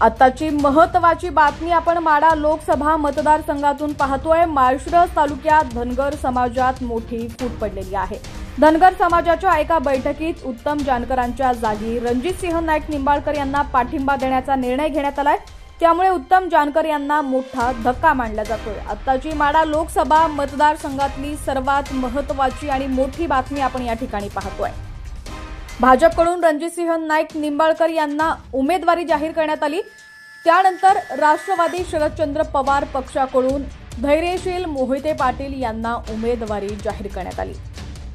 आताची महत्त्वाची बातमी आपण माढा लोकसभा मतदारसंघातून पाहतोय। माळशिरस तालुक्यात धनगर समाजात मोठी फूट पडलेली आहे। धनगर समाजाच्या एका बैठकीत उत्तम जानकरांच्या जागी रणजितसिंह नाईक निंबाळकर यांना पाठिंबा देण्याचा निर्णय घेण्यात आलाय। त्यामुळे उत्तम जानकर यांना मोठा धक्का मानला जातोय। आताची माढा लोकसभा मतदारसंघातली सर्वात महत्त्वाची आणि मोठी बातमी आपण या ठिकाणी पाहतोय। भाजपकडून रणजितसिंह नाईक निंबाळकर यांना उमेदवारी जाहीर करण्यात आली। त्यानंतर राष्ट्रवादी शरदचंद्र पवार पक्षाकडून धैर्यशील मोहिते पाटील यांना उमेदवारी जाहीर करण्यात आली।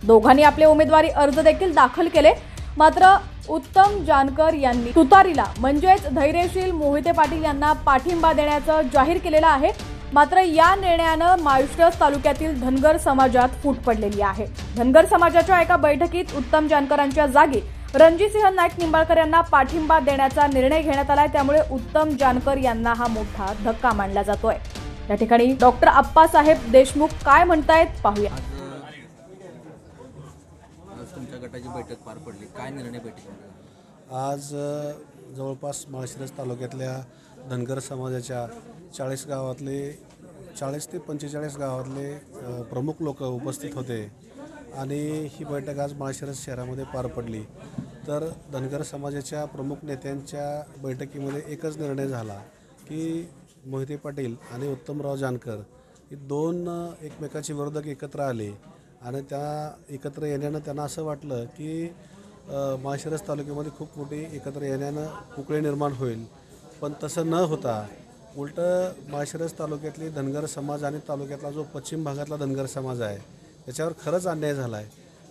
दोघांनी आपले उमेदवारी अर्ज देखील दाखल केले। मात्र उत्तम जानकर यांनी तुतारीला म्हणजेच धैर्यशील मोहिते पाटील यांना पाठिंबा देण्याचं जाहीर केलेलं आहे। मात्र या निर्णयानं माळशिरस तालुक्यातील धनगर समाजात फूट पडलेली आहे। धनगर समाजाच्या एका बैठकीत उत्तम जानकरांच्या जागी रणजितसिंह नाईक निंबाळकर यांना पाठिंबा देण्याचा निर्णय घेण्यात आलाय। त्यामुळे उत्तम जानकर यांना हा मोठा धक्का मानला जातोय। या ठिकाणी डॉक्टर अप्पासाहेब देशमुख काय म्हणतायत पाहूया। तुमच्या गटाची बैठक पार पडली, काय निर्णय बैठकीत? आज जवळपास माळशिरस तालुक्यातल्या धनगर समाजाच्या 40 गावातले 40 ते 45 गावातले प्रमुख लोक उपस्थित होते आणि ही बैठक आज माळशिरस शहरामध्ये पार पडली। तर धनगर समाजाच्या प्रमुख नेत्यांच्या बैठकीमध्ये एकच निर्णय झाला की मोहिते पाटील आणि उत्तमराव जानकर हे दोन एकमेकाचे विरोधक एकत्र आले आणि त्या एकत्र येण्यानं त्यांना असं वाटलं की माळशिरस तालुक्यामध्ये खूप मोठी एकत्र येण्यानं पोकळी निर्माण होईल। पण तसं न होता उलटं माळशिरस तालुक्यातली धनगर समाज आणि तालुक्यातला जो पश्चिम भागातला धनगर समाज आहे त्याच्यावर खरंच अन्याय झाला आहे।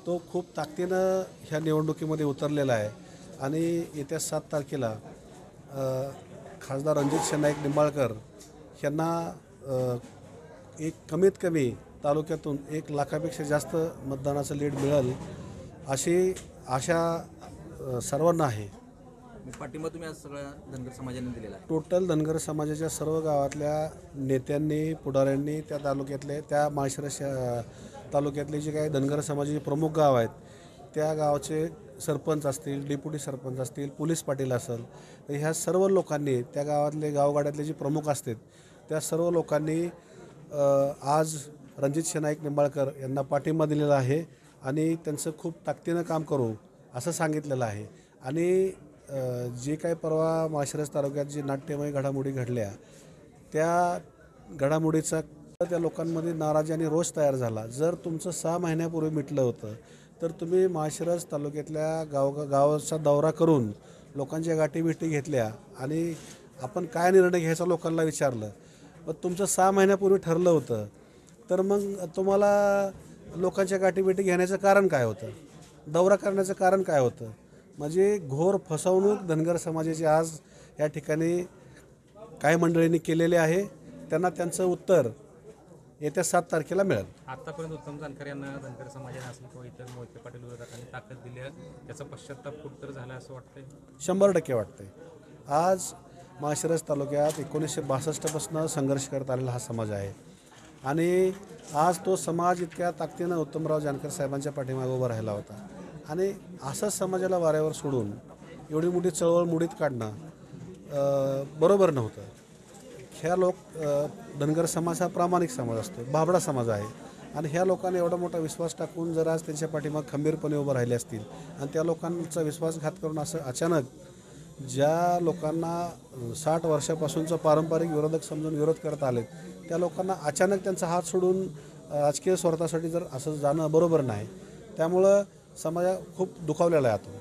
तो खूप ताकदीनं ह्या निवडणुकीमध्ये उतरलेला आहे आणि येत्या 7 तारखेला खासदार रणजितसिंह नाईक निंबाळकर यांना एक कमीत कमी तालुक्यातून 1 लाखापेक्षा जास्त मतदानाचं लीड मिळेल अशी आशा सर्वांना आहे। पाठिंबा तुम्ही आज सगळ्या धनगर समाजाने दिलेला आहे? टोटल धनगर समाजाच्या सर्व गावातल्या नेत्यांनी पुढाऱ्यांनी त्या माळशिरस तालुक्यातले जे काही धनगर समाजाचे प्रमुख गाव आहेत त्या गावाचे सरपंच असतील, डेप्युटी सरपंच असतील, पोलीस पाटील असेल, तर ह्या सर्व लोकांनी त्या गावातले गावगाड्यातले जे प्रमुख असतात त्या सर्व लोकांनी आज रणजितसिंह नाईक निंबाळकर यांना पाठिंबा दिलेला आहे आणि त्यांचं खूप ताकदीनं काम करू असं सांगितलेलं आहे। आणि जे काही परवा माळशिरस तालुक्यात जी नाट्यमय घडामोडी घडल्या त्या घडामोडीचा त्या लोकांमध्ये नाराजी आणि रोष तयार झाला। जर तुमचं 6 महिन्यापूर्वी मिटलं होतं तर तुम्ही माळशिरस तालुक्यातल्या गावाचा दौरा करून लोकांच्या गाठीभेटी घेतल्या आणि आपण काय निर्णय घ्यायचा लोकांना विचारलं। पण तुमचं 6 महिन्यापूर्वी ठरलं होतं तर मग तुम्हाला लोकांच्या गाठीभेटी घेण्याचं कारण काय होतं, दौरा करण्याचं कारण काय होतं? म्हणजे घोर फसवणूक धनगर समाजाची आज या ठिकाणी काही मंडळींनी केलेले आहे। त्यांना त्यांचं उत्तर येत्या 7 तारखेला मिळेल। आतापर्यंत उत्तम जानकर यांना धनगर समाजाने असेल किंवा इतर मोहिते पाटील विरोधकांनी ताकद दिली आहे, त्याचा पश्चाताप कुठतर झाला असं वाटतंय? 100% वाटतंय। आज माळशिरस तालुक्यात 1962 पासून संघर्ष करत आलेला हा समाज आहे आणि आज तो समाज इतक्या ताकदीनं उत्तमराव जानकर साहेबांच्या पाठीमागे उभा राहिला होता आणि असंच समाजाला वाऱ्यावर सोडून एवढी मोठी चळवळ मुडीत काढणं बरोबर नव्हतं। ह्या धनगर समाज हा प्रामाणिक समाज असतो, भाबडा समाज आहे आणि ह्या लोकांनी एवढा मोठा विश्वास टाकून जर आज त्यांच्या पाठीमागे खंबीरपणे उभं राहिले असतील आणि त्या लोकांचा विश्वासघात करून असं अचानक ज्या लोकांना 60 वर्षापासूनचा पारंपरिक विरोधक समजून विरोध करत आलेत त्या लोकांना अचानक त्यांचा हात सोडून राजकीय स्वार्थासाठी जर असं जाणं बरोबर नाही। त्यामुळं समाज खूप दुखावलेला आहे।